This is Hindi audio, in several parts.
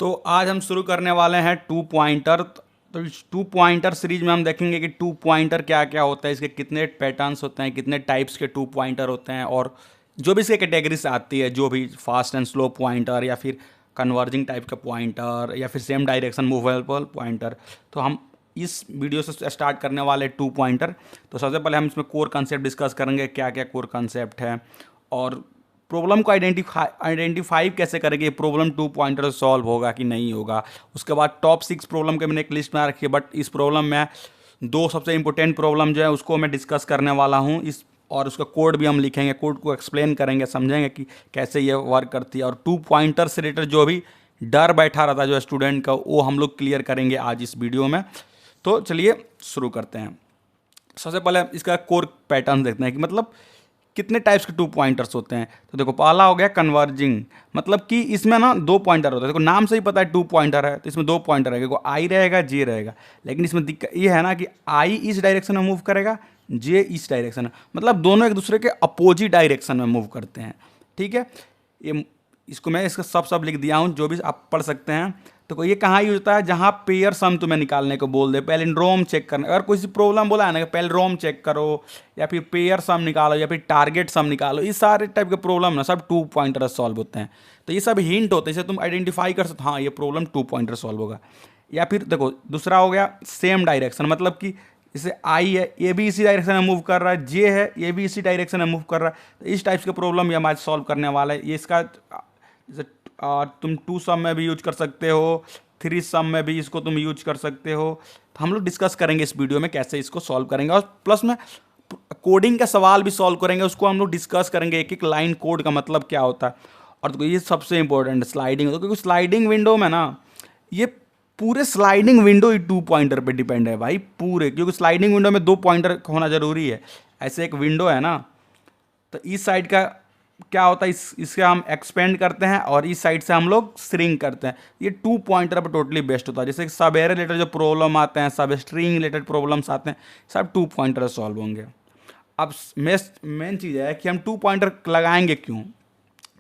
तो आज हम शुरू करने वाले हैं टू पॉइंटर। तो इस टू पॉइंटर सीरीज में हम देखेंगे कि टू पॉइंटर क्या क्या होता है, इसके कितने पैटर्न्स होते हैं, कितने टाइप्स के टू पॉइंटर होते हैं, और जो भी इसके कैटेगरीज आती है, जो भी फास्ट एंड स्लो पॉइंटर या फिर कन्वर्जिंग टाइप का पॉइंटर या फिर सेम डायरेक्शन मूवेबल पॉइंटर। तो हम इस वीडियो से स्टार्ट करने वाले टू पॉइंटर। तो सबसे पहले हम इसमें कोर कंसेप्ट डिस्कस करेंगे, क्या क्या कोर कंसेप्ट है, और प्रॉब्लम को आइडेंटिफाई कैसे करेंगे, प्रॉब्लम टू पॉइंटर से सॉल्व होगा कि नहीं होगा। उसके बाद टॉप 6 प्रॉब्लम के मैंने एक लिस्ट बना रखी है, बट इस प्रॉब्लम में दो सबसे इंपॉर्टेंट प्रॉब्लम जो है उसको मैं डिस्कस करने वाला हूँ इस, और उसका कोड भी हम लिखेंगे, कोड को एक्सप्लेन करेंगे, समझेंगे कि कैसे ये वर्क करती है, और टू पॉइंटर से रिलेटेड जो भी डर बैठा रहता है जो स्टूडेंट का, वो हम लोग क्लियर करेंगे आज इस वीडियो में। तो चलिए शुरू करते हैं। सबसे पहले इसका कोर पैटर्न देखते हैं कि मतलब कितने टाइप्स के टू पॉइंटर्स होते हैं। तो देखो, पहला हो गया कन्वर्जिंग, मतलब कि इसमें ना दो पॉइंटर होता है। देखो नाम से ही पता है टू पॉइंटर है, तो इसमें दो पॉइंटर रहेगा, देखो आई रहेगा, जे रहेगा। लेकिन इसमें दिक्कत ये है ना कि आई इस डायरेक्शन में मूव करेगा, जे इस डायरेक्शन में, मतलब दोनों एक दूसरे के अपोजिट डायरेक्शन में मूव करते हैं। ठीक है, ये इसको मैं इसका सब लिख दिया हूँ, जो भी आप पढ़ सकते हैं। तो ये कहाँ यूज होता है, जहाँ पेयर सम तुम्हें निकालने को बोल दे, पैलिंड्रोम चेक करना। अगर कोई प्रॉब्लम बोला है ना कि पैलिंड्रोम चेक करो, या फिर पेयर सम निकालो, या फिर टारगेट सम निकालो, इस सारे टाइप के प्रॉब्लम ना सब टू पॉइंटर सॉल्व होते हैं। तो ये सब हिंट होते हैं, इसे तुम आइडेंटिफाई कर सकते हो, हाँ ये प्रॉब्लम टू पॉइंटर सॉल्व होगा। या फिर देखो दूसरा हो गया सेम डायरेक्शन, मतलब कि जैसे आई है, ये भी इसी डायरेक्शन में मूव कर रहा है, जे है, ये भी इसी डायरेक्शन में मूव कर रहा है। तो इस टाइप के प्रॉब्लम ये हम आज सॉल्व करने वाला है। ये इसका जैसे तुम टू सम में भी यूज कर सकते हो, थ्री सम में भी इसको तुम यूज कर सकते हो। तो हम लोग डिस्कस करेंगे इस वीडियो में कैसे इसको सॉल्व करेंगे, और प्लस में कोडिंग का सवाल भी सॉल्व करेंगे, उसको हम लोग डिस्कस करेंगे, एक एक लाइन कोड का मतलब क्या होता है। और तो ये सबसे इंपॉर्टेंट स्लाइडिंग, तो क्योंकि स्लाइडिंग विंडो में ना ये पूरे स्लाइडिंग विंडो ही टू पॉइंटर पे डिपेंड है भाई पूरे, क्योंकि स्लाइडिंग विंडो में दो पॉइंटर होना जरूरी है। ऐसे एक विंडो है ना, तो इस साइड का क्या होता है, इसके हम एक्सपेंड करते हैं, और इस साइड से हम लोग श्रिंक करते हैं। ये टू पॉइंटर पर टोटली बेस्ट होता है। जैसे सब एरे रिलेटेड जो प्रॉब्लम आते हैं, सब स्ट्रिंग रिलेटेड प्रॉब्लम्स आते हैं, सब टू पॉइंटर सॉल्व होंगे। अब मेन चीज़ है कि हम टू पॉइंटर लगाएंगे क्यों।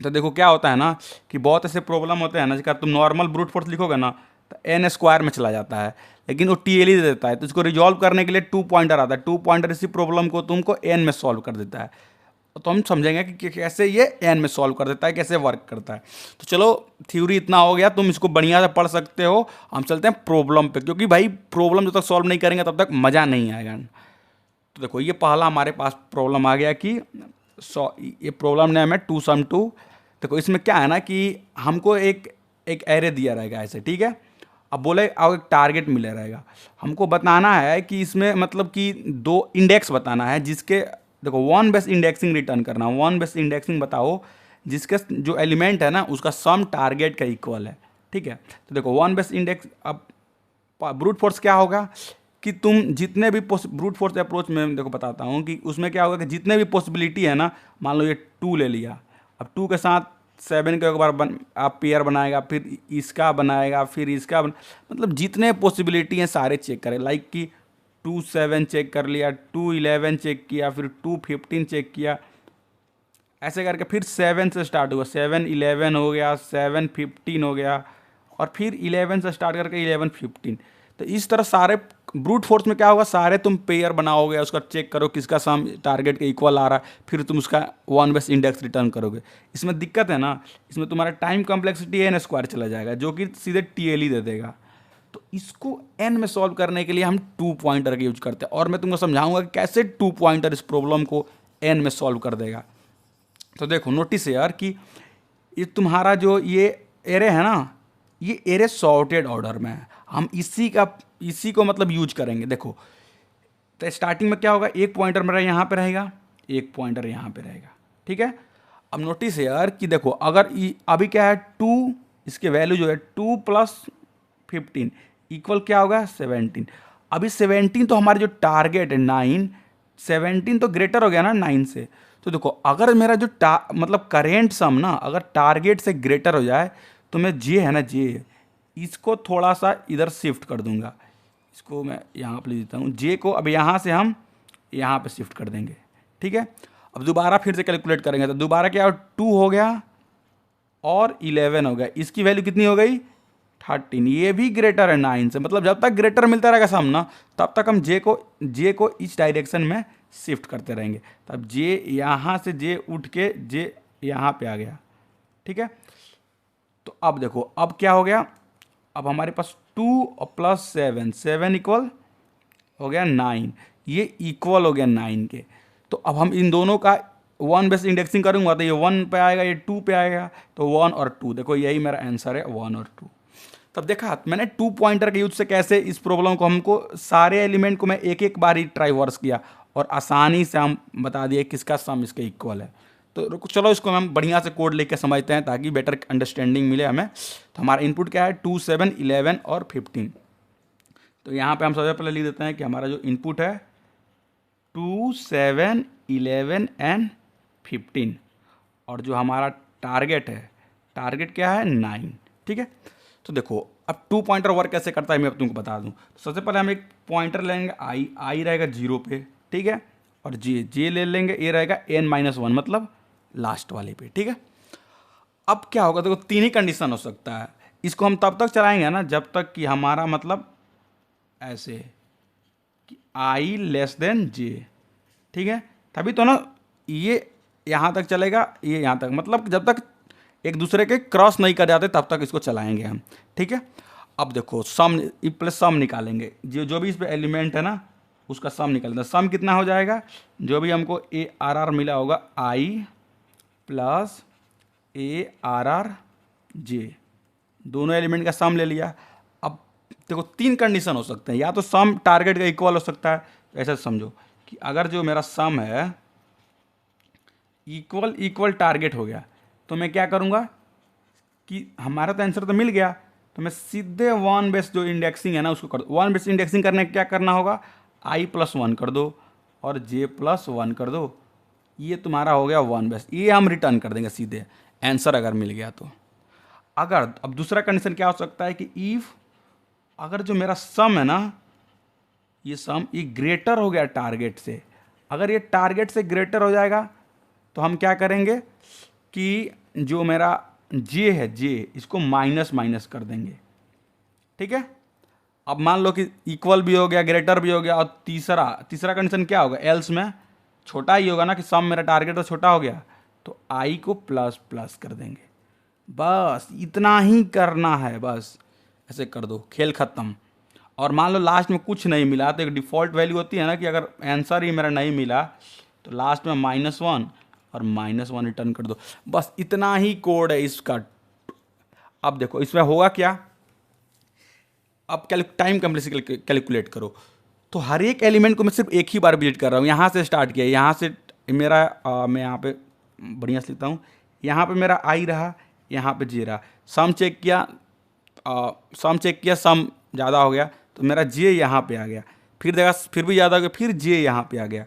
तो देखो क्या होता है ना कि बहुत ऐसे प्रॉब्लम होते हैं ना, जिसका तुम नॉर्मल ब्रूट फोर्स लिखोगे ना तो एन स्क्वायर में चला जाता है, लेकिन वो टीएल ही दे देता है। तो इसको रिजॉल्व करने के लिए टू पॉइंटर आता है, टू पॉइंटर इसी प्रॉब्लम को तुमको एन में सॉल्व कर देता है। तो हम समझेंगे कि कैसे ये एन में सॉल्व कर देता है, कैसे वर्क करता है। तो चलो थ्योरी इतना हो गया, तुम इसको बढ़िया से पढ़ सकते हो। हम चलते हैं प्रॉब्लम पे, क्योंकि भाई प्रॉब्लम जब तक सॉल्व नहीं करेंगे तब तक मज़ा नहीं आएगा। तो देखो ये पहला हमारे पास प्रॉब्लम आ गया कि ये प्रॉब्लम नेम है टू सम टू। देखो इसमें क्या है ना कि हमको एक एक एरे दिया रहेगा ऐसे, ठीक है। अब बोले अब एक टारगेट मिले रहेगा, हमको बताना है कि इसमें मतलब कि दो इंडेक्स बताना है, जिसके देखो वन बेस इंडेक्सिंग रिटर्न करना, वन बेस इंडेक्सिंग बताओ जिसके जो एलिमेंट है ना उसका सम टारगेट का इक्वल है। ठीक है, तो देखो वन बेस इंडेक्स, अब ब्रूट फोर्स क्या होगा कि तुम जितने भी ब्रूट फोर्स अप्रोच में देखो बताता हूँ कि उसमें क्या होगा कि जितने भी पॉसिबिलिटी है ना, मान लो ये टू ले लिया, अब टू के साथ सेवन का एक बार आप पेयर बनाएगा, फिर इसका बनाएगा, फिर इसका मतलब जितने पॉसिबिलिटी हैं सारे चेक करें। लाइक कि 2 7 चेक कर लिया, 2 11 चेक किया, फिर 2 15 चेक किया, ऐसे करके फिर 7 से स्टार्ट हुआ, 7 11 हो गया, 7 15 हो गया, और फिर 11 से स्टार्ट करके 11 15। तो इस तरह सारे ब्रूट फोर्स में क्या होगा, सारे तुम पेयर बनाओगे, उसका चेक करो किसका सम टारगेट के इक्वल आ रहा है, फिर तुम उसका वन बेस इंडेक्स रिटर्न करोगे। इसमें दिक्कत है ना, इसमें तुम्हारा टाइम कॉम्प्लेक्सिटी एन स्क्वायर चला जाएगा, जो कि सीधे टीएल ही दे देगा। तो इसको एन में सॉल्व करने के लिए हम टू पॉइंटर का यूज करते हैं, और मैं तुमको समझाऊंगा कि कैसे टू पॉइंटर इस प्रॉब्लम को एन में सॉल्व कर देगा। तो देखो नोटिस है यार कि ये तुम्हारा जो ये एरे है ना, ये एरे सॉर्टेड ऑर्डर में है, हम इसी को मतलब यूज करेंगे। देखो तो स्टार्टिंग में क्या होगा, एक पॉइंटर मेरा यहाँ पे रहेगा, एक पॉइंटर यहाँ पे रहेगा, ठीक है। अब नोटिस है यार कि देखो अगर अभी क्या है, टू, इसके वैल्यू जो है 2 + 15 इक्वल क्या होगा 17। अभी 17 तो हमारे जो टारगेट है 9, 17 तो ग्रेटर हो गया ना 9 से। तो देखो अगर मेरा जो मतलब करेंट सम ना अगर टारगेट से ग्रेटर हो जाए, तो मैं जे है ना, जे इसको थोड़ा सा इधर शिफ्ट कर दूंगा, इसको मैं यहाँ पर ले देता हूँ, जे को अब यहाँ से हम यहाँ पे शिफ्ट कर देंगे, ठीक है। अब दोबारा फिर से कैलकुलेट करेंगे, तो दोबारा क्या 2 हो गया और 11 हो गया, इसकी वैल्यू कितनी हो गई 13, ये भी ग्रेटर है 9 से, मतलब जब तक ग्रेटर मिलता रहेगा सम ना, तब तक हम जे को इस डायरेक्शन में शिफ्ट करते रहेंगे। तब जे यहाँ से जे उठ के जे यहाँ पे आ गया, ठीक है। तो अब देखो अब क्या हो गया, अब हमारे पास 2 और प्लस 7, 7 इक्वल हो गया 9, ये इक्वल हो गया 9 के। तो अब हम इन दोनों का 1 बेस इंडेक्सिंग करूंगा तो ये 1 पे आएगा, ये 2 पे आएगा, तो 1 और 2, देखो यही मेरा आंसर है 1 और 2। तब देखा मैंने 2 पॉइंटर के यूज से कैसे इस प्रॉब्लम को हमको सारे एलिमेंट को मैं एक एक बार ही ट्राई वर्स किया और आसानी से हम बता दिए किसका सम इसके इक्वल है। तो चलो इसको हम बढ़िया से कोड लेके समझते हैं ताकि बेटर अंडरस्टैंडिंग मिले हमें। तो हमारा इनपुट क्या है, 2, 7, 11 और 15। तो यहाँ पे हम सबसे पहले लिख देते हैं कि हमारा जो इनपुट है 2, 7, 11 एंड 15, और जो हमारा टारगेट है, टारगेट क्या है 9, ठीक है। तो देखो अब 2 पॉइंटर वर्क कैसे करता है मैं अब तुमको बता दूं। तो सबसे पहले हम एक पॉइंटर लेंगे आई रहेगा 0 पे, ठीक है, और जे ले लेंगे, ए रहेगा n-1 मतलब लास्ट वाले पे, ठीक है। अब क्या होगा, देखो 3 ही कंडीशन हो सकता है, इसको हम तब तक चलाएंगे ना जब तक कि हमारा मतलब ऐसे कि आई लेस देन जे, ठीक है, तभी तो ना ये यहाँ तक चलेगा, ये यहाँ तक, मतलब जब तक एक दूसरे के क्रॉस नहीं कर जाते तब तक इसको चलाएंगे हम, ठीक है। अब देखो सम प्लस सम निकालेंगे, जो भी इस पे एलिमेंट है ना उसका सम निकालेंगे। सम कितना हो जाएगा, जो भी हमको ए आर आर मिला होगा i plus a r r j, दोनों एलिमेंट का सम ले लिया। अब देखो 3 कंडीशन हो सकते हैं, या तो सम टारगेट का इक्वल हो सकता है, ऐसा समझो कि अगर जो मेरा सम है इक्वल टारगेट हो गया तो मैं क्या करूँगा कि हमारा तो आंसर तो मिल गया, तो मैं सीधे 1 बेस जो इंडेक्सिंग है ना उसको कर दो। 1 बेस इंडेक्सिंग करने क्या करना होगा, आई प्लस 1 कर दो और जे प्लस 1 कर दो, ये तुम्हारा हो गया 1 बेस, ये हम रिटर्न कर देंगे सीधे आंसर अगर मिल गया तो। अगर अब दूसरा कंडीशन क्या हो सकता है कि इफ अगर जो मेरा सम है ना ये सम ये ग्रेटर हो गया टारगेट से, अगर ये टारगेट से ग्रेटर हो जाएगा तो हम क्या करेंगे कि जो मेरा जे है जे इसको माइनस माइनस कर देंगे, ठीक है। अब मान लो कि इक्वल भी हो गया, ग्रेटर भी हो गया, और तीसरा कंडीशन क्या होगा, एल्स में छोटा ही होगा ना कि सम मेरा टारगेट तो छोटा हो गया, तो आई को प्लस प्लस कर देंगे। बस इतना ही करना है, बस ऐसे कर दो, खेल ख़त्म। और मान लो लास्ट में कुछ नहीं मिला तो एक डिफ़ॉल्ट वैल्यू होती है ना कि अगर आंसर ही मेरा नहीं मिला तो लास्ट में -1 और -1 रिटर्न कर दो, बस इतना ही कोड है इसका। अब देखो इसमें होगा क्या, अब टाइम कम्प्लेक्सिटी कैलकुलेट करो। तो हर एक एलिमेंट को मैं सिर्फ एक ही बार विजिट कर रहा हूँ, यहाँ से स्टार्ट किया, यहाँ से मेरा मैं यहाँ पे बढ़िया से लिखता हूँ, यहाँ पे मेरा आई रहा, यहाँ पे जे रहा, सम चेक किया, सम ज़्यादा हो गया तो मेरा जे यहाँ पे आ गया, फिर देखा फिर भी ज़्यादा हो गया, फिर जे यहाँ पे आ गया।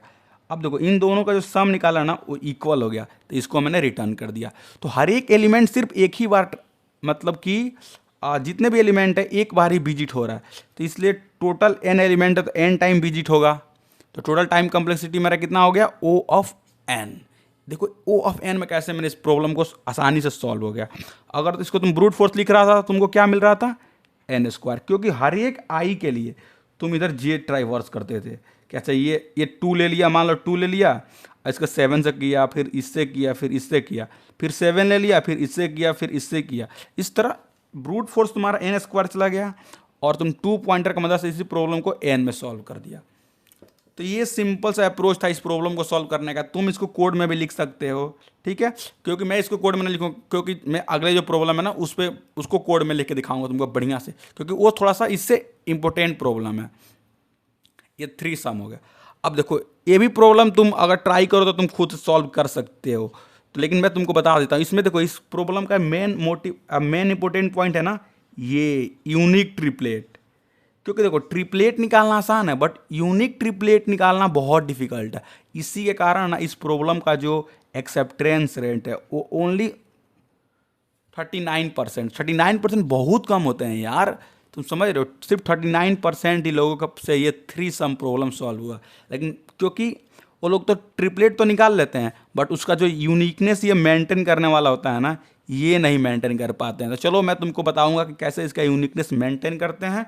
अब देखो इन दोनों का जो सम निकाला ना वो इक्वल हो गया, तो इसको मैंने रिटर्न कर दिया। तो हर एक एलिमेंट सिर्फ एक ही बार, मतलब कि जितने भी एलिमेंट है एक बार ही विजिट हो रहा है, तो इसलिए टोटल n एलिमेंट है तो n टाइम विजिट होगा, तो टोटल टाइम कम्प्लेक्सिटी मेरा कितना हो गया, O ऑफ n। देखो O ऑफ n में कैसे मैंने इस प्रॉब्लम को आसानी से सॉल्व हो गया। अगर तो इसको तुम ब्रूट फोर्स लिख रहा था तुमको क्या मिल रहा था, n², क्योंकि हर एक i के लिए तुम इधर j ट्राइवर्स करते थे। कैसे, ये 2 ले लिया, मान लो 2 ले लिया, इसका 7 से किया, फिर इससे किया, फिर इससे किया, फिर 7 ले लिया, फिर इससे किया, फिर इससे किया, इस तरह ब्रूट फोर्स तुम्हारा n² चला गया और तुम 2 पॉइंटर का मदद से इसी प्रॉब्लम को n में सॉल्व कर दिया। तो ये सिंपल सा अप्रोच था इस प्रॉब्लम को सॉल्व करने का। तुम इसको कोड में भी लिख सकते हो, ठीक है, क्योंकि मैं इसको कोड में नहीं लिखूँ, क्योंकि मैं अगले जो प्रॉब्लम है ना उसको कोड में लिख के दिखाऊंगा तुमको बढ़िया से, क्योंकि वो थोड़ा सा इससे इंपॉर्टेंट प्रॉब्लम है। ये 3 सम हो गया। अब देखो ये भी प्रॉब्लम तुम अगर ट्राई करो तो तुम खुद सॉल्व कर सकते हो, तो लेकिन मैं तुमको बता देता हूँ इसमें देखो इस प्रॉब्लम का मेन इंपॉर्टेंट पॉइंट है ना ये यूनिक ट्रिपलेट। क्योंकि देखो ट्रिपलेट निकालना आसान है बट यूनिक ट्रिपलेट निकालना बहुत डिफिकल्ट है। इसी के कारण ना इस प्रॉब्लम का जो एक्सेप्टेंस रेट है वो ओनली 39% बहुत कम होते हैं यार, तुम समझ रहे हो, सिर्फ 39% ही लोगों का से ये 3 सम प्रॉब्लम सॉल्व हुआ। लेकिन क्योंकि वो लोग तो ट्रिपलेट तो निकाल लेते हैं बट उसका जो यूनिकनेस ये मेंटेन करने वाला होता है ना, ये नहीं मेंटेन कर पाते हैं। तो चलो मैं तुमको बताऊंगा कि कैसे इसका यूनिकनेस मेंटेन करते हैं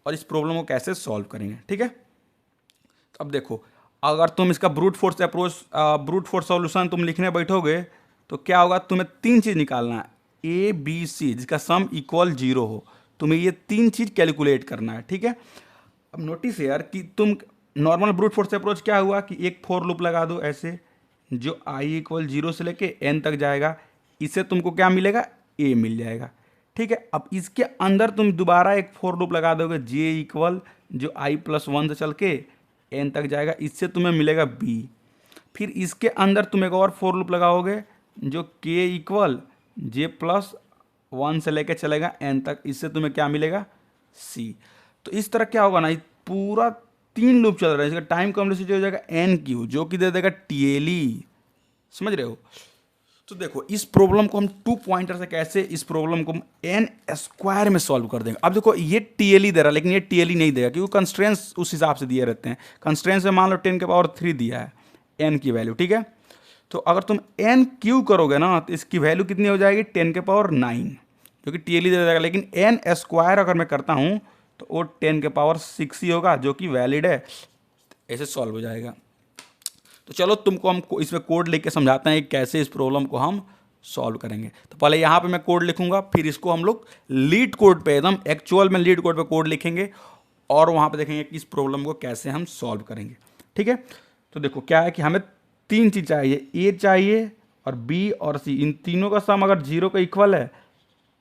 और इस प्रॉब्लम को कैसे सॉल्व करेंगे, ठीक है। तो अब देखो, अगर तुम इसका ब्रूट फोर्स सॉल्यूशन तुम लिखने बैठोगे तो क्या होगा, तुम्हें तीन चीज़ निकालना है, ए बी सी, जिसका सम इक्वल 0 हो। तुम्हें ये तीन चीज़ कैलकुलेट करना है, ठीक है। अब नोटिस यार कि तुम नॉर्मल ब्रूट फोर्स अप्रोच क्या हुआ कि एक फोर लूप लगा दो ऐसे, जो आई इक्वल 0 से लेके n तक जाएगा, इससे तुमको क्या मिलेगा, a मिल जाएगा, ठीक है। अब इसके अंदर तुम दोबारा एक फोर लूप लगा दोगे, j इक्वल जो i+1 से चल के n तक जाएगा, इससे तुम्हें मिलेगा b। फिर इसके अंदर तुम एक और फोर लूप लगाओगे जो k इक्वल j+1 से लेके चलेगा n तक, इससे तुम्हें क्या मिलेगा, c। तो इस तरह क्या होगा ना, पूरा 3 लूप चल रहा है, इसका टाइम कॉम्प्लेक्सिटी हो जाएगा एन क्यू, जो कि दे देगा टीएलई। समझ रहे हो। तो देखो इस प्रॉब्लम को हम 2 पॉइंटर से कैसे इस प्रॉब्लम को हम एन स्क्वायर में सॉल्व कर देंगे। अब देखो ये टीएलई दे रहा है, लेकिन ये टीएलई नहीं देगा क्योंकि कंस्ट्रेंट्स उस हिसाब से दिए रहते हैं। कंस्ट्रेंट्स में मान लो 10⁻³ दिया है एन की वैल्यू, ठीक है। तो अगर तुम एन क्यू करोगे ना तो इसकी वैल्यू कितनी हो जाएगी, 10⁹, जो कि टीएलई दे देगा। लेकिन एन स्क्वायर अगर मैं करता हूँ तो वो 10⁶ ही होगा, जो कि वैलिड है, ऐसे सॉल्व हो जाएगा। तो चलो तुमको हम इसमें कोड लिख के समझाते हैं कि कैसे इस प्रॉब्लम को हम सॉल्व करेंगे। तो पहले यहाँ पे मैं कोड लिखूंगा, फिर इसको हम लोग लीड कोड पे एकदम एक्चुअल में लीड कोड पे कोड लिखेंगे और वहाँ पे देखेंगे कि इस प्रॉब्लम को कैसे हम सॉल्व करेंगे, ठीक है। तो देखो क्या है कि हमें 3 चीज़ चाहिए, ए चाहिए और बी और सी, इन तीनों का सम अगर 0 के इक्वल है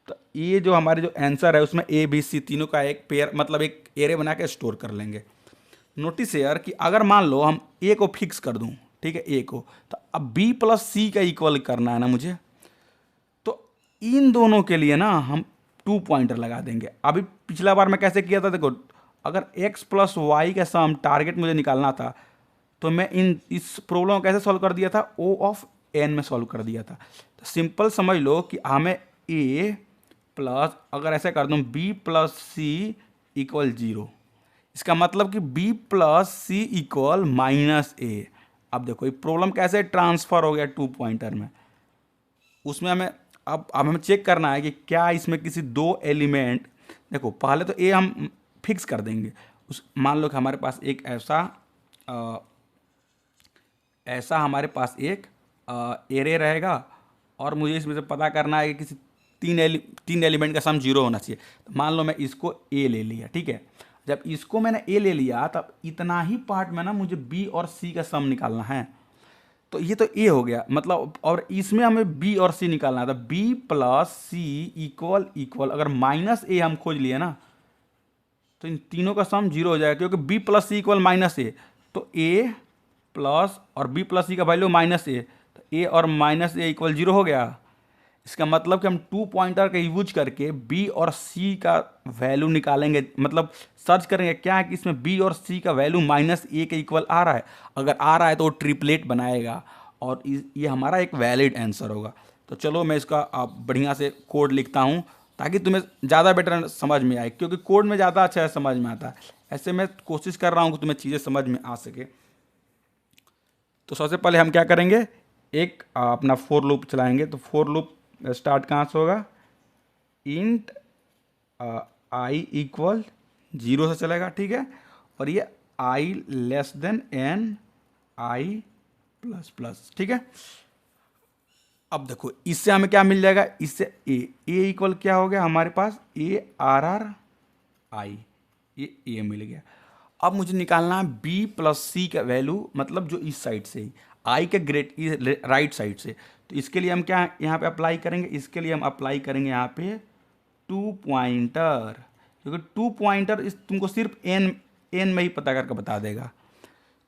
तो ये जो हमारे जो आंसर है उसमें ए बी सी तीनों का एक पेयर, मतलब एक एरे बना के स्टोर कर लेंगे। नोटिस यार कि अगर मान लो हम ए को फिक्स कर दूं, ठीक है, ए को, तो अब बी प्लस सी का इक्वल करना है ना मुझे, तो इन दोनों के लिए ना हम 2 पॉइंटर लगा देंगे। अभी पिछला बार मैं कैसे किया था, देखो अगर x प्लस वाई का सम टारगेट मुझे निकालना था तो मैं इस प्रॉब्लम को कैसे सॉल्व कर दिया था, ओ ऑफ एन में सॉल्व कर दिया था। तो सिंपल समझ लो कि हमें ए प्लस, अगर ऐसे कर दूं बी प्लस सी इक्वल 0, इसका मतलब कि b plus C equal -a। अब देखो ये प्रॉब्लम कैसे ट्रांसफर हो गया 2 पॉइंटर में, उसमें हमें अब हमें चेक करना है कि क्या इसमें किसी 2 एलिमेंट, देखो पहले तो a हम फिक्स कर देंगे। उस मान लो कि हमारे पास एक ऐसा हमारे पास एक एरे रहेगा और मुझे इसमें से पता करना है कि किसी 3 एलिमेंट का सम 0 होना चाहिए। तो मान लो मैं इसको a ले लिया, ठीक है। जब इसको मैंने ए ले लिया तब इतना ही पार्ट में ना मुझे बी और सी का सम निकालना है। तो ये तो ए हो गया, मतलब, और इसमें हमें बी और सी निकालना है। तो बी प्लस सी इक्वल अगर -a हम खोज लिए ना तो इन तीनों का सम 0 हो जाएगा, क्योंकि B plus C equal -a, तो a प्लस और बी प्लस सी का वैल्यू -a, तो a और -a इक्वल 0 हो गया। इसका मतलब कि हम 2 पॉइंटर का यूज करके b और c का वैल्यू निकालेंगे, मतलब सर्च करेंगे क्या है कि इसमें b और c का वैल्यू -a के इक्वल आ रहा है। अगर आ रहा है तो वो ट्रिपलेट बनाएगा और ये हमारा एक वैलिड आंसर होगा। तो चलो मैं इसका बढ़िया से कोड लिखता हूँ ताकि तुम्हें ज़्यादा बेटर समझ में आए, क्योंकि कोड में ज़्यादा अच्छा समझ में आता है। ऐसे मैं कोशिश कर रहा हूँ कि तुम्हें चीज़ें समझ में आ सके। तो सबसे पहले हम क्या करेंगे, एक अपना फोर लूप चलाएंगे। तो फोर लूप स्टार्ट कहाँ से होगा, इंट आई इक्वल 0 से चलेगा, ठीक है। और ये आई लेस देन एन आई प्लस प्लस, ठीक है। अब देखो इससे हमें क्या मिल जाएगा, इससे ए इक्वल क्या हो गया हमारे पास, ए आर आर आई, ये ए मिल गया। अब मुझे निकालना है बी प्लस सी का वैल्यू, मतलब जो इस साइड से ही आई के राइट साइड से। तो इसके लिए हम क्या यहाँ पे अप्लाई करेंगे, इसके लिए हम अप्लाई करेंगे यहाँ पे 2 पॉइंटर, क्योंकि 2 पॉइंटर इस तुमको सिर्फ एन में ही पता करके बता देगा।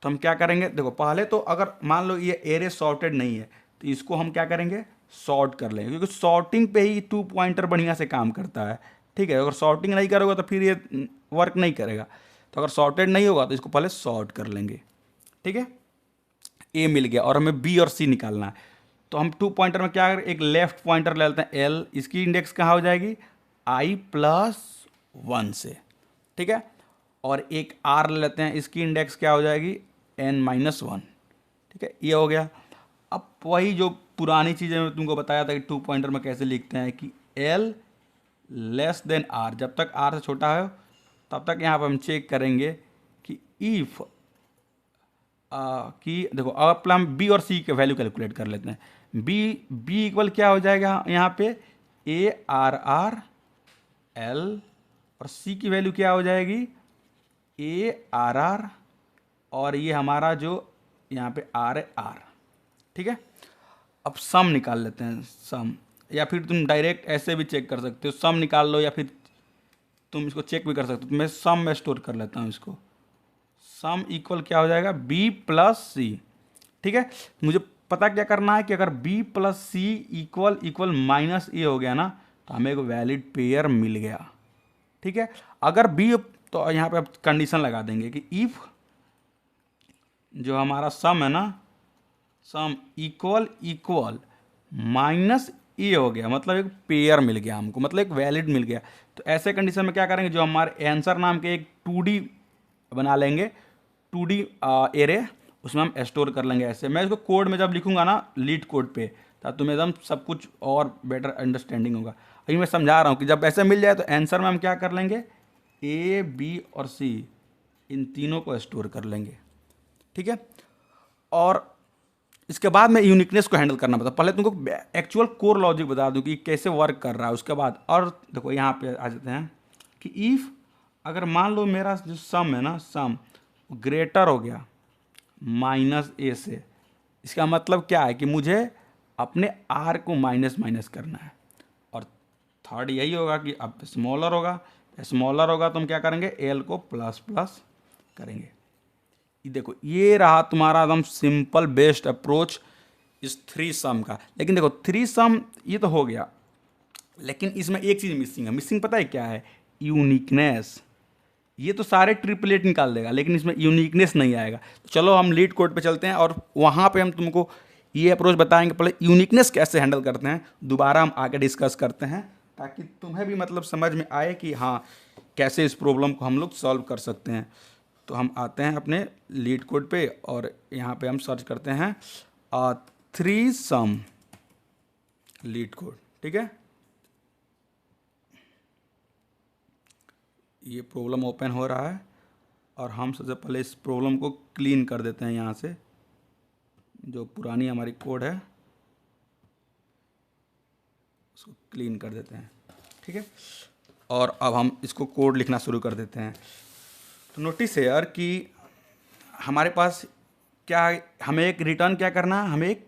तो हम क्या करेंगे, देखो पहले तो अगर मान लो ये एरे सॉर्टेड नहीं है तो इसको हम क्या करेंगे, सॉर्ट कर लेंगे, क्योंकि सॉर्टिंग पे ही 2 पॉइंटर बढ़िया से काम करता है, ठीक है। अगर सॉर्टिंग नहीं करोगे तो फिर ये वर्क नहीं करेगा। तो अगर सॉर्टेड नहीं होगा तो इसको पहले सॉर्ट कर लेंगे, ठीक है। ए मिल गया और हमें बी और सी निकालना है। तो हम 2 पॉइंटर में क्या करें, एक लेफ्ट पॉइंटर ले लेते हैं एल, इसकी इंडेक्स कहाँ हो जाएगी, i+1 से, ठीक है। और एक आर ले लेते हैं, इसकी इंडेक्स क्या हो जाएगी, n-1, ठीक है। ये हो गया। अब वही जो पुरानी चीज़ें मैं तुमको बताया था कि टू पॉइंटर में कैसे लिखते हैं कि एल लेस देन आर, जब तक आर से छोटा है तब तक यहाँ पर हम चेक करेंगे कि इफ़ कि देखो अब हम बी और सी के वैल्यू कैलकुलेट कर लेते हैं। बी इक्वल क्या हो जाएगा यहाँ पे ए आर आर एल, और सी की वैल्यू क्या हो जाएगी ए आर आर, और ये हमारा जो यहाँ पे आर है आर। ठीक है, अब सम निकाल लेते हैं, सम, या फिर तुम डायरेक्ट ऐसे भी चेक कर सकते हो, सम निकाल लो, या फिर तुम इसको चेक भी कर सकते हो। मैं सम में स्टोर कर लेता हूँ इसको। सम इक्वल क्या हो जाएगा बी प्लस सी। ठीक है, मुझे पता क्या करना है कि अगर B plus C equal equal minus a हो गया ना, तो हमें एक वैलिड पेयर मिल गया। ठीक है, अगर बी, तो यहाँ पे अब कंडीशन लगा देंगे कि इफ जो हमारा सम है ना, सम इक्वल इक्वल माइनस ए हो गया, मतलब एक पेयर मिल गया हमको, मतलब एक वैलिड मिल गया। तो ऐसे कंडीशन में क्या करेंगे, जो हमारे आंसर नाम के एक 2D बना लेंगे, 2D एरे, उसमें हम स्टोर कर लेंगे ऐसे। मैं इसको कोड में जब लिखूंगा ना लीड कोड पे, तब तुम्हें एकदम सब कुछ और बेटर अंडरस्टैंडिंग होगा। अभी मैं समझा रहा हूँ कि जब ऐसे मिल जाए तो आंसर में हम क्या कर लेंगे, ए बी और सी, इन तीनों को स्टोर कर लेंगे। ठीक है, और इसके बाद मैं यूनिकनेस को हैंडल करना पड़ता। पहले तुमको एक्चुअल कोर लॉजिक बता दूं कि कैसे वर्क कर रहा है, उसके बाद और देखो यहाँ पे आ जाते हैं कि इफ़ अगर मान लो मेरा जो सम है ना, सम ग्रेटर हो गया माइनस ए से, इसका मतलब क्या है कि मुझे अपने आर को माइनस माइनस करना है। और थर्ड यही होगा कि अब स्मॉलर होगा, स्मॉलर होगा तो हम क्या करेंगे, एल को प्लस प्लस करेंगे। देखो ये रहा तुम्हारा एकदम सिंपल बेस्ट अप्रोच इस थ्री सम का। लेकिन देखो थ्री सम ये तो हो गया, लेकिन इसमें एक चीज़ मिसिंग है। मिसिंग पता है क्या है, यूनिकनेस। ये तो सारे ट्रिपलेट निकाल देगा, लेकिन इसमें यूनिकनेस नहीं आएगा। तो चलो हम लीड कोड पे चलते हैं और वहाँ पे हम तुमको ये अप्रोच बताएंगे। पहले यूनिकनेस कैसे हैंडल करते हैं दोबारा हम आगे डिस्कस करते हैं, ताकि तुम्हें भी मतलब समझ में आए कि हाँ कैसे इस प्रॉब्लम को हम लोग सॉल्व कर सकते हैं। तो हम आते हैं अपने लीड कोड पे और यहाँ पे हम सर्च करते हैं थ्री सम लीड कोड। ठीक है, ये प्रॉब्लम ओपन हो रहा है और हम सबसे पहले इस प्रॉब्लम को क्लीन कर देते हैं। यहाँ से जो पुरानी हमारी कोड है उसको क्लीन कर देते हैं। ठीक है, और अब हम इसको कोड लिखना शुरू कर देते हैं। तो नोटिस है यार कि हमारे पास क्या है, हमें एक रिटर्न क्या करना है, हमें एक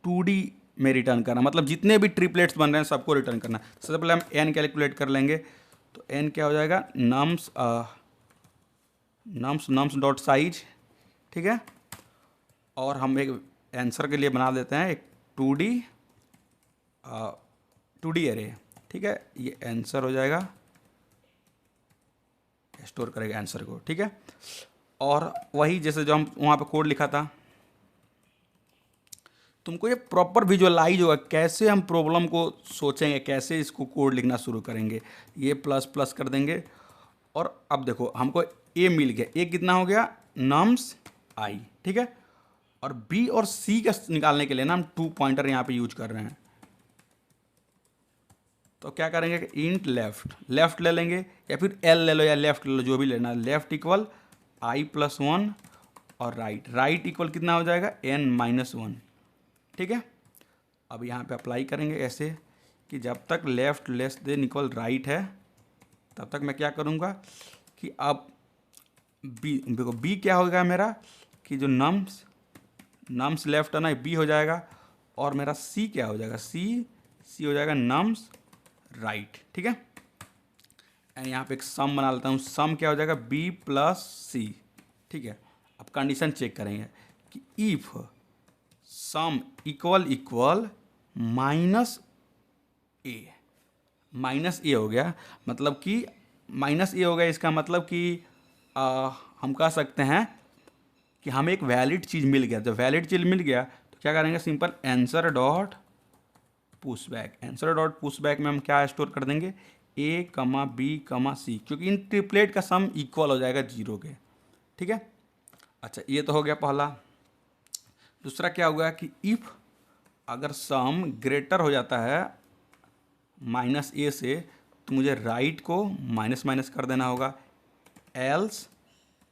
2D में रिटर्न करना, मतलब जितने भी ट्रिपलेट्स बन रहे हैं सबको रिटर्न करना। सबसे पहले हम n कैलकुलेट कर लेंगे। तो n क्या हो जाएगा, nums nums nums dot size. ठीक है, और हम एक आंसर के लिए बना देते हैं एक 2D एरे। ठीक है, ये आंसर हो जाएगा, स्टोर करेगा आंसर को। ठीक है, और वही जैसे जो हम वहाँ पे कोड लिखा था, तुमको ये प्रॉपर विजुअलाइज होगा कैसे हम प्रॉब्लम को सोचेंगे, कैसे इसको कोड लिखना शुरू करेंगे। ये प्लस प्लस कर देंगे और अब देखो हमको ए मिल गया। ए कितना हो गया, नम्स आई। ठीक है, और बी और सी का निकालने के लिए ना हम 2 पॉइंटर यहाँ पे यूज कर रहे हैं। तो क्या करेंगे कि इंट लेफ्ट ले लेंगे, या फिर एल ले लो या लेफ्ट ले लो, जो भी लेना है। लेफ्ट इक्वल आई प्लस 1 और राइट इक्वल कितना हो जाएगा, एन माइनस 1। ठीक है, अब यहाँ पे अप्लाई करेंगे ऐसे कि जब तक left less than equal right है तब तक मैं क्या करूँगा कि अब बी, देखो बी क्या होगा मेरा कि जो नम्स लेफ्ट है ना, बी हो जाएगा, और मेरा सी क्या हो जाएगा, सी हो जाएगा नम्स राइट। ठीक है, यहाँ पे एक सम बना लेता हूँ। सम क्या हो जाएगा, बी प्लस सी। ठीक है, अब कंडीशन चेक करेंगे कि if sum equal equal minus a हो गया, मतलब कि माइनस ए हो गया, इसका मतलब कि हम कह सकते हैं कि हमें एक वैलिड चीज़ मिल गया। जब वैलिड चीज़ मिल गया तो क्या करेंगे, simple answer dot pushback. Answer dot pushback में हम क्या स्टोर कर देंगे, ए कमा बी कमा सी, क्योंकि इन ट्रिपलेट का सम इक्वल हो जाएगा 0 के। ठीक है, अच्छा ये तो हो गया पहला। दूसरा क्या हुआ कि इफ अगर सम ग्रेटर हो जाता है माइनस ए से तो मुझे राइट को माइनस माइनस कर देना होगा, एल्स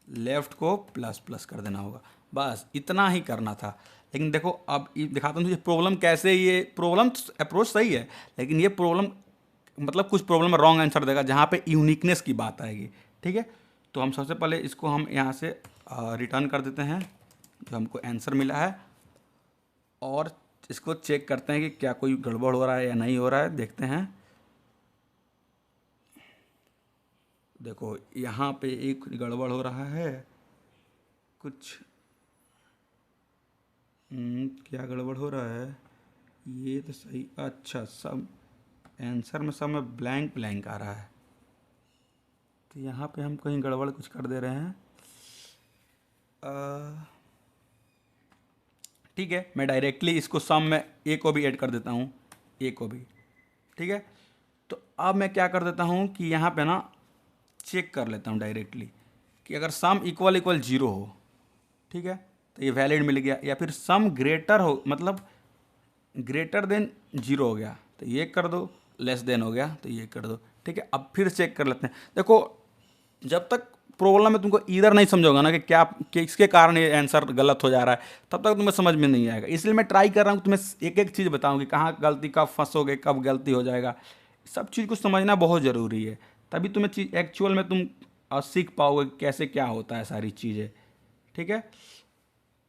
लेफ्ट को प्लस प्लस कर देना होगा। बस इतना ही करना था। लेकिन देखो अब दिखाता हूँ तुझे प्रॉब्लम कैसे, ये प्रॉब्लम अप्रोच सही है लेकिन ये प्रॉब्लम मतलब कुछ प्रॉब्लम में रॉन्ग आंसर देगा जहाँ पे यूनिकनेस की बात आएगी। ठीक है, तो हम सबसे पहले इसको हम यहाँ से रिटर्न कर देते हैं जो हमको आंसर मिला है, और इसको चेक करते हैं कि क्या कोई गड़बड़ हो रहा है या नहीं हो रहा है। देखते हैं, देखो यहाँ पे एक गड़बड़ हो रहा है कुछ। क्या गड़बड़ हो रहा है, ये तो सही, अच्छा सब आंसर में सब में ब्लैंक ब्लैंक आ रहा है, तो यहाँ पे हम कहीं गड़बड़ कुछ कर दे रहे हैं। ठीक है, मैं डायरेक्टली इसको सम में ए को भी ऐड कर देता हूँ, ए को भी। ठीक है, तो अब मैं क्या कर देता हूँ कि यहाँ पे ना चेक कर लेता हूँ डायरेक्टली कि अगर सम इक्वल इक्वल जीरो हो, ठीक है, तो ये वैलिड मिल गया, या फिर सम ग्रेटर हो मतलब ग्रेटर देन जीरो हो गया तो ये कर दो, लेस देन हो गया तो ये कर दो। ठीक है, अब फिर चेक कर लेते हैं। देखो जब तक प्रॉब्लम में तुमको इधर नहीं समझोगा ना कि क्या किसके कारण ये आंसर गलत हो जा रहा है, तब तक तुम्हें समझ में नहीं आएगा। इसलिए मैं ट्राई कर रहा हूँ तुम्हें एक एक चीज़ बताऊँ कि कहाँ गलती, कब फंसोगे, कब गलती हो जाएगा। सब चीज़ को समझना बहुत ज़रूरी है, तभी तुम्हें चीज़ एक्चुअल में तुम सीख पाओगे कैसे क्या होता है सारी चीज़ें। ठीक है,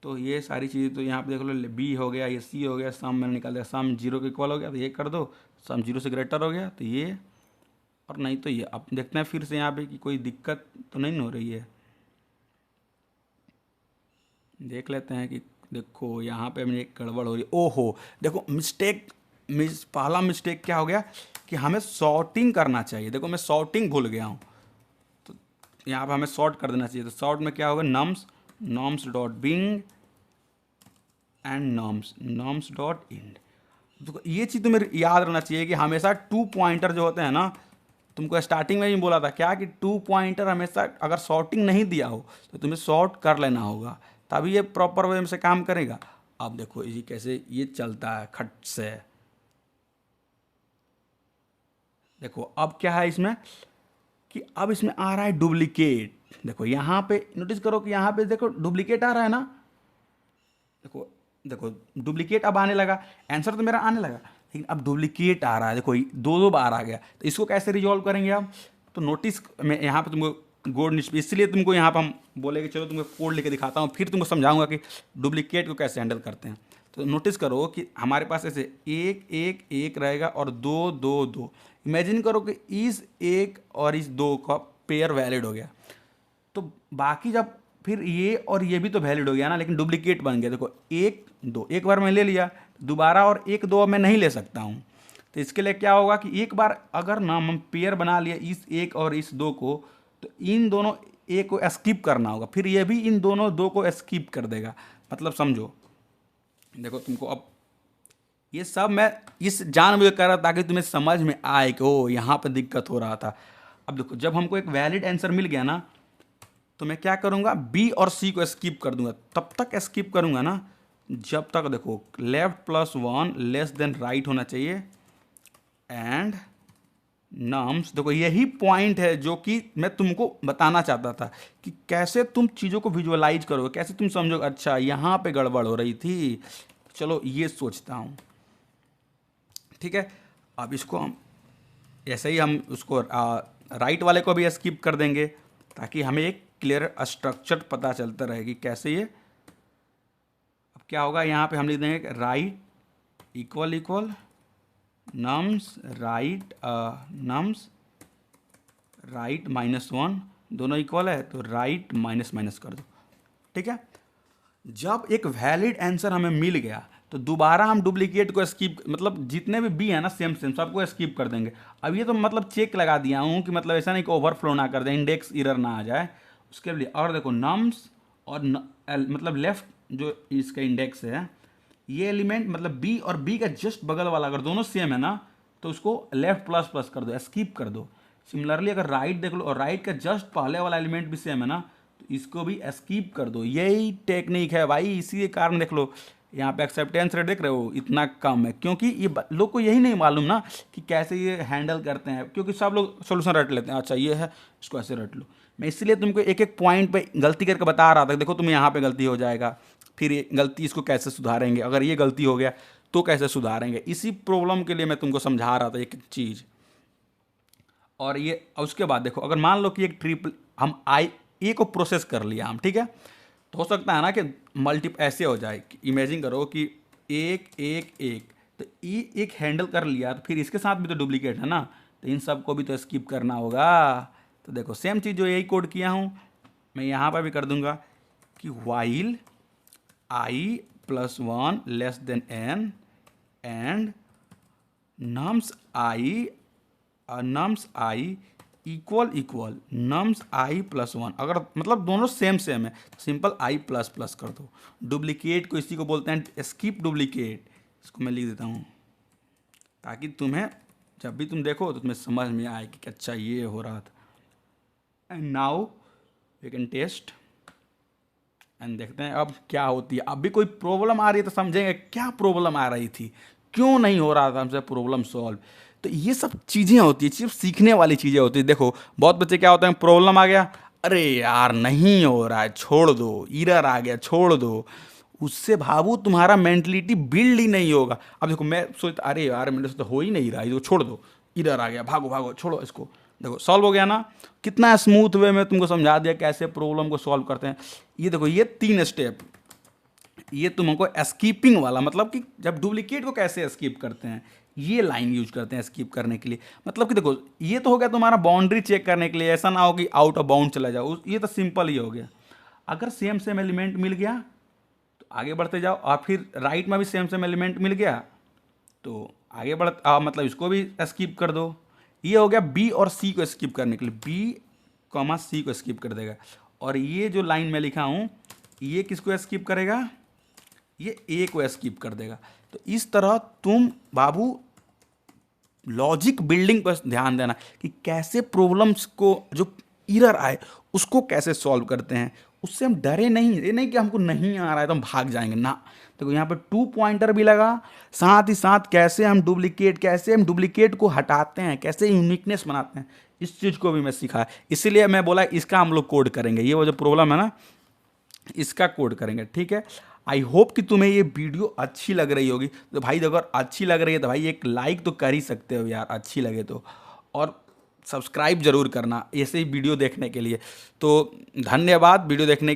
तो ये सारी चीज़ें तो यहाँ पे देख लो, बी हो गया, ये सी हो गया, सम मैंने निकाल दिया, सम जीरो के इक्वल हो गया तो ये कर दो, सम जीरो से ग्रेटर हो गया तो ये, और नहीं तो ये। अब देखते हैं फिर से यहाँ पे कि कोई दिक्कत तो नहीं हो रही है, देख लेते हैं कि देखो यहाँ पे मेरी एक गड़बड़ हो रही है। ओहो देखो पहला मिस्टेक क्या हो गया कि हमें सॉर्टिंग करना चाहिए। देखो मैं सॉर्टिंग भूल गया हूँ, तो यहाँ पे हमें सॉर्ट कर देना चाहिए। तो सॉर्ट में क्या होगा, नम्स डॉट बिंग एंड नम्स डॉट इंड। तो ये चीज़ तुम्हें याद रखना चाहिए कि हमेशा 2 पॉइंटर जो होते हैं ना, तुमको स्टार्टिंग में ही बोला था क्या कि 2 पॉइंटर हमेशा अगर सॉर्टिंग नहीं दिया हो तो तुम्हें सॉर्ट कर लेना होगा, तभी ये प्रॉपर वे में से काम करेगा। अब देखो ये कैसे ये चलता है खट से। देखो अब क्या है इसमें कि अब इसमें आ रहा है डुप्लीकेट। देखो यहाँ पे नोटिस करो कि यहाँ पे देखो डुप्लीकेट आ रहा है ना, देखो देखो डुप्लीकेट अब आने लगा, आंसर तो मेरा आने लगा लेकिन अब डुप्लीकेट आ रहा है। देखो दो बार आ गया, तो इसको कैसे रिजॉल्व करेंगे आप, तो नोटिस मैं यहाँ पे तुमको इसलिए तुमको यहाँ पर हम बोले कि चलो तुमको कोड लेके दिखाता हूँ, फिर तुमको समझाऊंगा कि डुप्लीकेट को कैसे हैंडल करते हैं। तो नोटिस करो कि हमारे पास ऐसे एक एक एक रहेगा और दो दो दो। इमेजिन करो कि इस एक और इस दो का पेयर वैलिड हो गया, तो बाकी जब फिर ये और ये भी तो वैलिड हो गया ना, लेकिन डुप्लीकेट बन गया। देखो एक दो एक बार मैं ले लिया, दोबारा और एक दो मैं नहीं ले सकता हूँ। तो इसके लिए क्या होगा कि एक बार अगर ना हम पेयर बना लिया इस एक और इस दो को, तो इन दोनों एक को स्किप करना होगा, फिर ये भी इन दोनों दो को स्किप कर देगा। मतलब समझो, देखो तुमको अब ये सब मैं इस जानबूझ कर रहा था ताकि तुम्हें समझ में आए कि ओ यहाँ पर दिक्कत हो रहा था। अब देखो जब हमको एक वैलिड आंसर मिल गया ना, तो मैं क्या करूँगा, बी और सी को स्किप कर दूंगा। तब तक स्किप करूँगा ना जब तक देखो left plus one less then right होना चाहिए, एंड नम्स। देखो यही पॉइंट है जो कि मैं तुमको बताना चाहता था कि कैसे तुम चीज़ों को विजुअलाइज करोगे, कैसे तुम समझोगे अच्छा यहाँ पे गड़बड़ हो रही थी। चलो ये सोचता हूँ। ठीक है, अब इसको हम ऐसे ही हम उसको राइट वाले को भी स्किप कर देंगे ताकि हमें एक क्लियर स्ट्रक्चर पता चलता रहे कि कैसे ये। अब क्या होगा, यहाँ पे हम लिख देंगे right equal equal nums right minus one, दोनों इक्वल है तो राइट माइनस माइनस कर दो। ठीक है, जब एक वैलिड आंसर हमें मिल गया तो दोबारा हम डुप्लीकेट को स्किप, मतलब जितने भी बी है ना सेम सेम सबको स्किप कर देंगे। अब ये तो मतलब चेक लगा दिया हूँ कि मतलब ऐसा नहीं कि ओवरफ्लो ना कर दें, इंडेक्स एरर ना आ जाए उसके लिए। और देखो नम्स और मतलब लेफ्ट जो इसका इंडेक्स है, ये एलिमेंट मतलब बी और बी का जस्ट बगल वाला अगर दोनों सेम है ना तो उसको लेफ्ट प्लस प्लस कर दो, स्किप कर दो। सिमिलरली अगर राइट देख लो और राइट का जस्ट पहले वाला एलिमेंट भी सेम है ना तो इसको भी स्किप कर दो। यही टेक्निक है भाई, इसी के कारण देख लो यहाँ पे एक्सेप्टेंस रेट देख रहे हो इतना कम है, क्योंकि ये लोग को यही नहीं मालूम ना कि कैसे ये हैंडल करते हैं, क्योंकि सब लोग सोल्यूशन रट लेते हैं, अच्छा ये है इसको ऐसे रट लो। मैं इसलिए तुमको एक एक पॉइंट पे गलती करके बता रहा था, देखो तुम यहाँ पे गलती हो जाएगा, फिर ये गलती इसको कैसे सुधारेंगे, अगर ये गलती हो गया तो कैसे सुधारेंगे, इसी प्रॉब्लम के लिए मैं तुमको समझा रहा था एक एक चीज़। और ये उसके बाद देखो, अगर मान लो कि एक ट्रिपल हम आई ए को प्रोसेस कर लिया हम, ठीक है, तो हो सकता है ना कि मल्टी ऐसे हो जाए कि इमेजिन करो कि एक एक एक, तो ये एक हैंडल कर लिया, तो फिर इसके साथ भी तो डुप्लीकेट है ना, तो इन सब को भी तो स्किप करना होगा। तो देखो सेम चीज़ जो यही कोड किया हूँ मैं यहाँ पर भी कर दूंगा कि while I plus one less than N and nums I equal nums I plus one, अगर मतलब दोनों सेम सेम है तो सिंपल आई प्लस प्लस कर दो। डुप्लीकेट को इसी को बोलते हैं स्किप डुप्लीकेट, इसको मैं लिख देता हूँ ताकि तुम्हें जब भी तुम देखो तो तुम्हें समझ में आए कि अच्छा ये हो रहा था। And now we can test and देखते हैं अब क्या होती है। अब भी कोई प्रॉब्लम आ रही है तो समझेंगे क्या प्रॉब्लम आ रही थी, क्यों नहीं हो रहा था हमसे प्रॉब्लम सॉल्व। तो ये सब चीज़ें होती है, सिर्फ सीखने वाली चीज़ें होती है। देखो बहुत बच्चे क्या होते हैं, प्रॉब्लम आ गया, अरे यार नहीं हो रहा है छोड़ दो, एरर आ गया छोड़ दो, उससे भावू तुम्हारा मेंटलिटी बिल्ड ही नहीं होगा। अब देखो मैं सोचता अरे यार मेरे से तो हो ही नहीं रहा है, इसको छोड़ दो, एरर आ गया, भागो भागो छोड़ो इसको, देखो सॉल्व हो गया ना। कितना स्मूथ वे में तुमको समझा दिया कैसे प्रॉब्लम को सॉल्व करते हैं। ये देखो ये 3 स्टेप, ये तुमको स्कीपिंग वाला, मतलब कि जब डुप्लीकेट को कैसे स्कीप करते हैं, ये लाइन यूज करते हैं स्कीप करने के लिए। मतलब कि देखो ये तो हो गया तुम्हारा बाउंड्री चेक करने के लिए, ऐसा ना हो कि आउट ऑफ बाउंड चला जाओ, ये तो सिंपल ही हो गया। अगर सेम सेम एलिमेंट मिल गया तो आगे बढ़ते जाओ, और फिर राइट में भी सेम सेम एलिमेंट मिल गया तो आगे मतलब इसको भी स्किप कर दो। ये हो गया बी और सी को स्किप करने के लिए, बी कॉमा सी को स्किप कर देगा। और ये जो लाइन में लिखा हूँ ये किसको स्किप करेगा, ये ए को स्किप कर देगा। तो इस तरह तुम बाबू लॉजिक बिल्डिंग पर ध्यान देना कि कैसे प्रॉब्लम्स को जो एरर आए उसको कैसे सॉल्व करते हैं। उससे हम डरे नहीं, ये नहीं कि हमको नहीं आ रहा है तो हम भाग जाएंगे ना। देखो यहाँ पे 2 पॉइंटर भी लगा, साथ ही साथ कैसे हम डुप्लीकेट को हटाते हैं, कैसे यूनिकनेस बनाते हैं, इस चीज़ को भी मैं सिखाया। इसीलिए मैं बोला इसका हम लोग कोड करेंगे, ये वो जो प्रॉब्लम है ना इसका कोड करेंगे, ठीक है। आई होप कि तुम्हें ये वीडियो अच्छी लग रही होगी। तो भाई अगर अच्छी लग रही है तो भाई एक लाइक तो कर ही सकते हो यार, अच्छी लगे तो, और सब्सक्राइब जरूर करना ऐसे ही वीडियो देखने के लिए। तो धन्यवाद वीडियो देखने